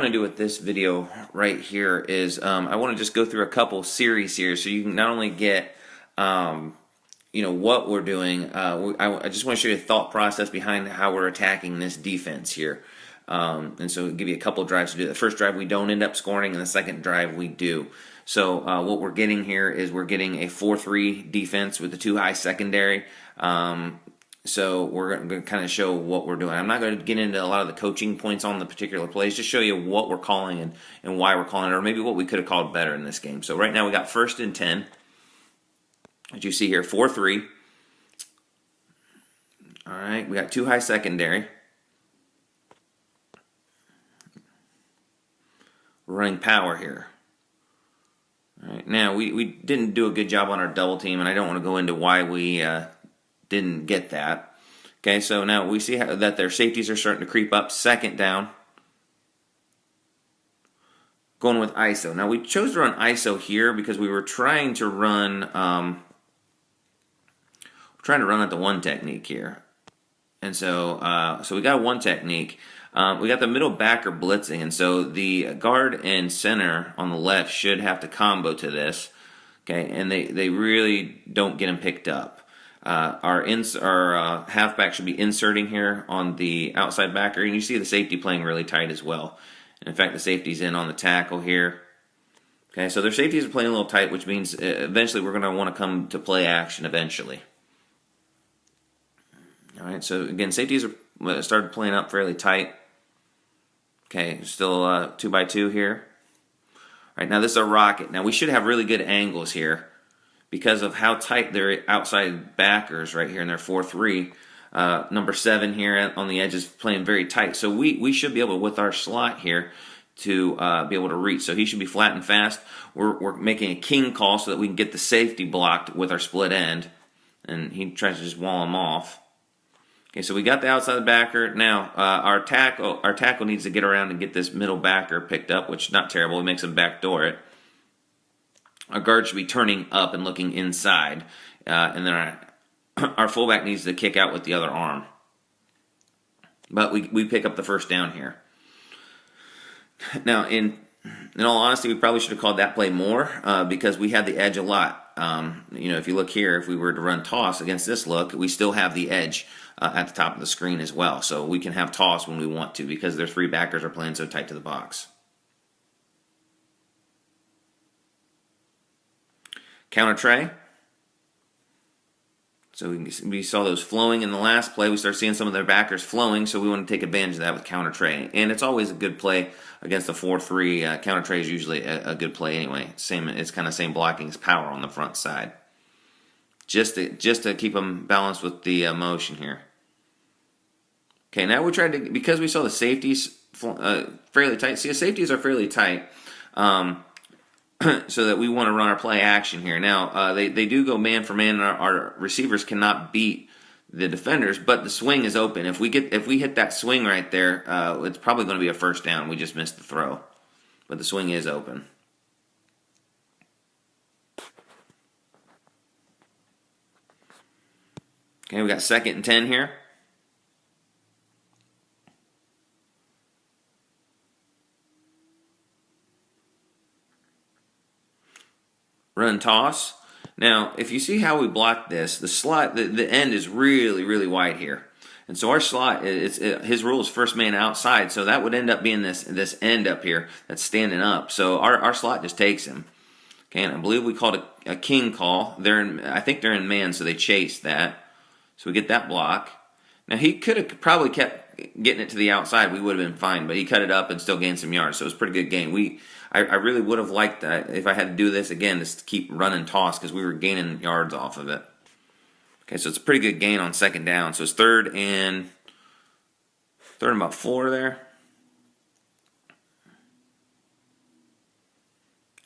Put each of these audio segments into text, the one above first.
want to do with this video right here is I want to just go through a couple series here so you can not only get what we're doing. I just want to show you the thought process behind how we're attacking this defense here. And so give you a couple drives to do. The first drive we don't end up scoring, and the second drive we do. So what we're getting here is we're getting a 4-3 defense with the two high secondary. So we're going to kind of show what we're doing. I'm not going to get into a lot of the coaching points on the particular plays, just show you what we're calling and why we're calling it, or maybe what we could have called better in this game. So right now we got 1st and 10. As you see here, 4-3. All right, we got two high secondary. We're running power here. All right, now we didn't do a good job on our double team, and I don't want to go into why we didn't get that. Okay, so now we see that their safeties are starting to creep up. 2nd down. Going with ISO. Now we chose to run ISO here because we were trying to run at the one technique here. And so we got a one technique. We got the middle backer blitzing, and so the guard and center on the left should have to combo to this. Okay, and they really don't get them picked up. Our halfback should be inserting here on the outside backer, and you see the safety playing really tight as well. And in fact, the safety's in on the tackle here. Okay, so their safeties are playing a little tight, which means eventually we're going to want to come to play action eventually. All right, so again, safeties are started playing up fairly tight. Okay, still 2x2 here. All right, now this is a rocket. Now we should have really good angles here because of how tight their outside backers right here in their 4-3. Number 7 here on the edge is playing very tight. So we should be able, with our slot here, to be able to reach. So he should be flat and fast. We're making a king call so that we can get the safety blocked with our split end. And he tries to just wall him off. Okay, so we got the outside backer. Now our tackle needs to get around and get this middle backer picked up, which is not terrible. He makes him backdoor it. Our guard should be turning up and looking inside, and then our fullback needs to kick out with the other arm. But we pick up the 1st down here. Now, in all honesty, we probably should have called that play more because we had the edge a lot. If you look here, if we were to run toss against this look, we still have the edge at the top of the screen as well. So we can have toss when we want to because their 3 backers are playing so tight to the box. Counter tray. So we saw those flowing in the last play. We start seeing some of their backers flowing, so we want to take advantage of that with counter tray. And it's always a good play against the 4-3. Counter tray is usually a good play anyway. It's kind of same blocking as power on the front side. Just to keep them balanced with the motion here. Okay, now we tried to, because we saw the safeties fairly tight. See, the safeties are fairly tight. So that we want to run our play action here. Now, they do go man for man, and our receivers cannot beat the defenders, but the swing is open. If we hit that swing right there, it's probably going to be a 1st down. We just missed the throw. But the swing is open. Okay, we got 2nd and 10 here. Run toss. Now, if you see how we blocked this, the slot, the end is really, really wide here. And so our slot, his rule is 1st man outside, so that would end up being this end up here that's standing up. So our slot just takes him. Okay, and I believe we called a king call. I think they're in man, so they chased that. So we get that block. Now he could have probably kept getting it to the outside. We would have been fine, but he cut it up and still gained some yards. So it was a pretty good gain. I really would have liked that if I had to do this again, just to keep running toss because we were gaining yards off of it. Okay, so it's a pretty good gain on 2nd down. So it's 3rd and about 4 there.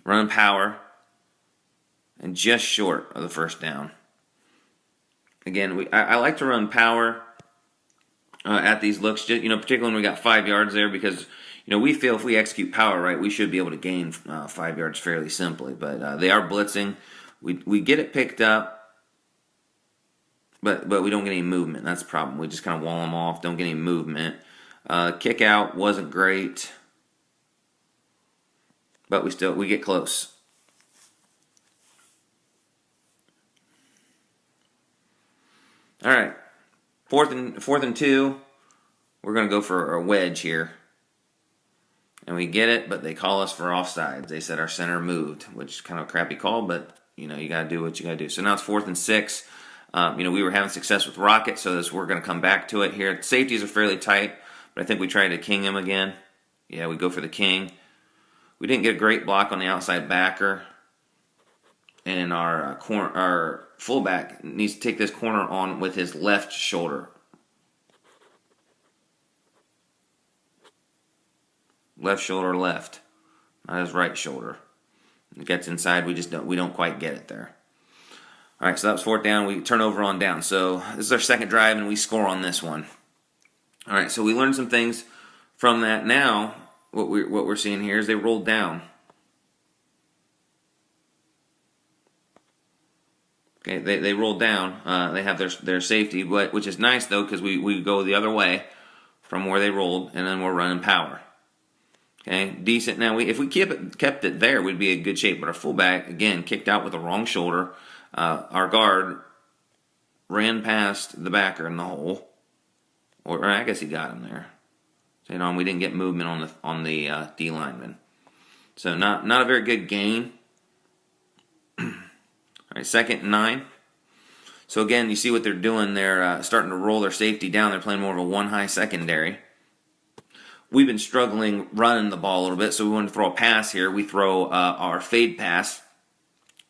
Run power and just short of the 1st down. Again, I like to run power at these looks, particularly when we got 5 yards there because we feel if we execute power right, we should be able to gain 5 yards fairly simply. But they are blitzing. We get it picked up, but we don't get any movement. That's the problem. We just kind of wall them off, don't get any movement. Kick out wasn't great. but we get close. All right, fourth and 2. We're going to go for a wedge here. And we get it, but they call us for offsides. They said our center moved, which is kind of a crappy call, but you got to do what you got to do. So now it's 4th and 6. We were having success with Rocket, so we're going to come back to it here. Safeties are fairly tight, but I think we try to king him again. Yeah, we go for the king. We didn't get a great block on the outside backer, and our fullback needs to take this corner on with his left shoulder. Left shoulder left, not his right shoulder. It gets inside. We don't quite get it there. All right, so that was 4th down. We turn over on down. So this is our second drive, and we score on this one. All right, so we learned some things from that. Now what we're seeing here is they rolled down. Okay, they rolled down. They have their safety, which is nice though, because we go the other way from where they rolled, and then we're running power. Okay, decent. Now, if we kept it there, we'd be in good shape. But our fullback, again, kicked out with the wrong shoulder. Our guard ran past the backer in the hole. Or I guess he got him there. So, we didn't get movement on the D lineman. So, not a very good gain. All right, 2nd and 9. So, again, you see what they're doing. They're starting to roll their safety down. They're playing more of a one-high secondary. We've been struggling running the ball a little bit, so we want to throw a pass here. We throw our fade pass.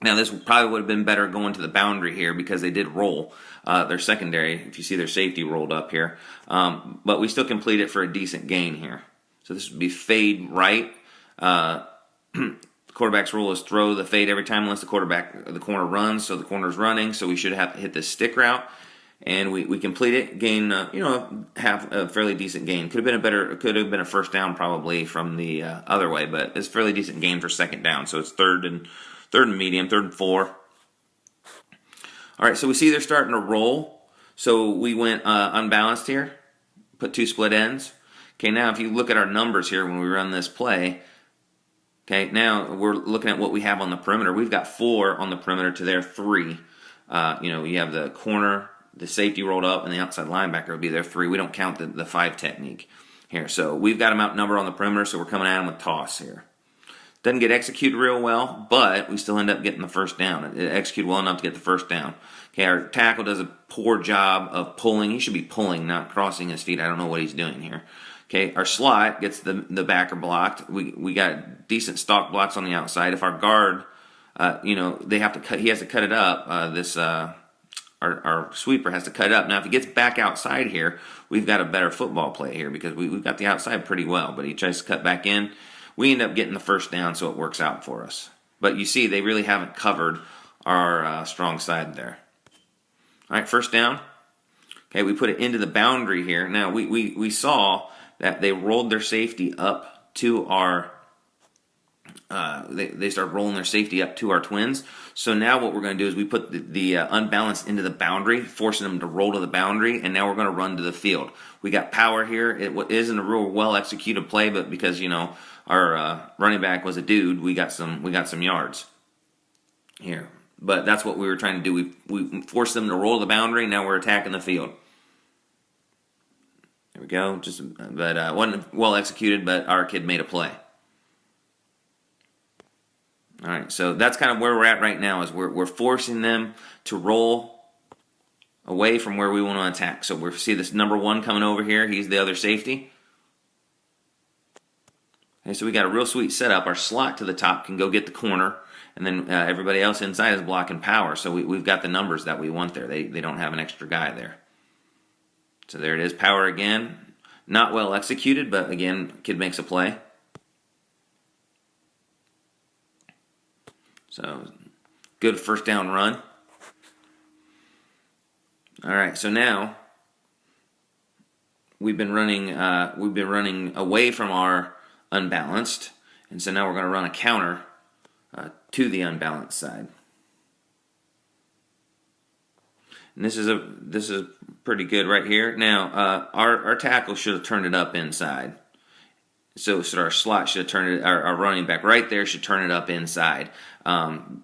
Now, this probably would have been better going to the boundary here because they did roll their secondary. If you see their safety rolled up here. But we still complete it for a decent gain here. So this would be fade right. The quarterback's rule is throw the fade every time unless the corner runs. So the corner's running, so we should have to hit the stick route. And we complete it, gain have a fairly decent gain. Could have been a first down probably from the other way, but it's a fairly decent gain for 2nd down. So it's third and medium, 3rd and 4. All right, so we see they're starting to roll. So we went unbalanced here, put 2 split ends. Okay, now if you look at our numbers here when we run this play, okay, now we're looking at what we have on the perimeter. We've got 4 on the perimeter to their 3. You have the corner, the safety rolled up, and the outside linebacker would be their 3. We don't count the 5 technique here. So we've got them outnumbered on the perimeter, so we're coming at them with toss here. Doesn't get executed real well, but we still end up getting the first down. It executed well enough to get the first down. Okay, our tackle does a poor job of pulling. He should be pulling, not crossing his feet. I don't know what he's doing here. Okay, our slot gets the backer blocked. We got decent stock blocks on the outside. If our guard, they have to cut. He has to cut it up. Our sweeper has to cut it up. Now, if he gets back outside here, we've got a better football play here because we've got the outside pretty well. But he tries to cut back in. We end up getting the first down, so it works out for us. But you see, they really haven't covered our strong side there. All right, first down. Okay, we put it into the boundary here. Now, we saw that they rolled their safety up to our they start rolling their safety up to our twins. So now what we're going to do is we put the unbalanced into the boundary, forcing them to roll to the boundary, and now we're going to run to the field. We got power here. It isn't a real well executed play, but because our running back was a dude, we got some yards here. But that's what we were trying to do. We forced them to roll to the boundary. Now we're attacking the field. There we go. But wasn't well executed, but our kid made a play. All right, so that's kind of where we're at right now. Is we're forcing them to roll away from where we want to attack. So we see this number 1 coming over here. He's the other safety. Okay, so we got a real sweet setup. Our slot to the top can go get the corner, and then everybody else inside is blocking power. So we've got the numbers that we want there. They don't have an extra guy there. So there it is, power again. Not well executed, but again, kid makes a play. So good first down run. All right, so now we've been running away from our unbalanced, and so now we're going to run a counter to the unbalanced side. And this is pretty good right here. Now our tackle should have turned it up inside. So our slot should turn it, our running back right there should turn it up inside,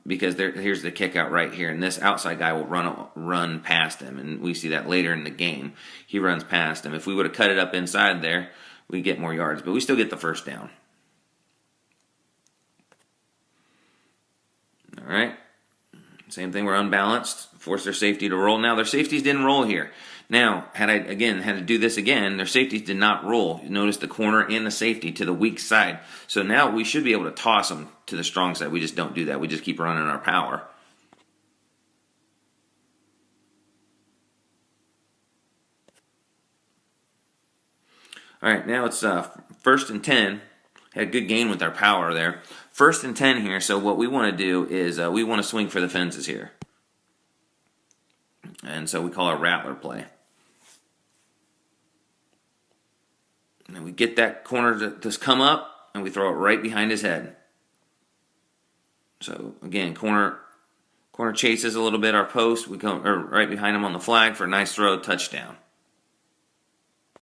because here's the kick out right here, and this outside guy will run past him, and we see that later in the game. He runs past him. If we would have cut it up inside there, we get more yards, but we still get the first down. All right. Same thing, we're unbalanced. Force their safety to roll. Now, their safeties didn't roll here. Now, had to do this again, their safeties did not roll. Notice the corner and the safety to the weak side. So now we should be able to toss them to the strong side. We just don't do that. We just keep running our power. All right, now it's 1st and 10. Had a good gain with our power there. 1st and 10 here, so what we want to do is we want to swing for the fences here. And so we call a rattler play. And we get that corner to come up, and we throw it right behind his head. So again, corner chases a little bit our post. We go right behind him on the flag for a nice throw, touchdown.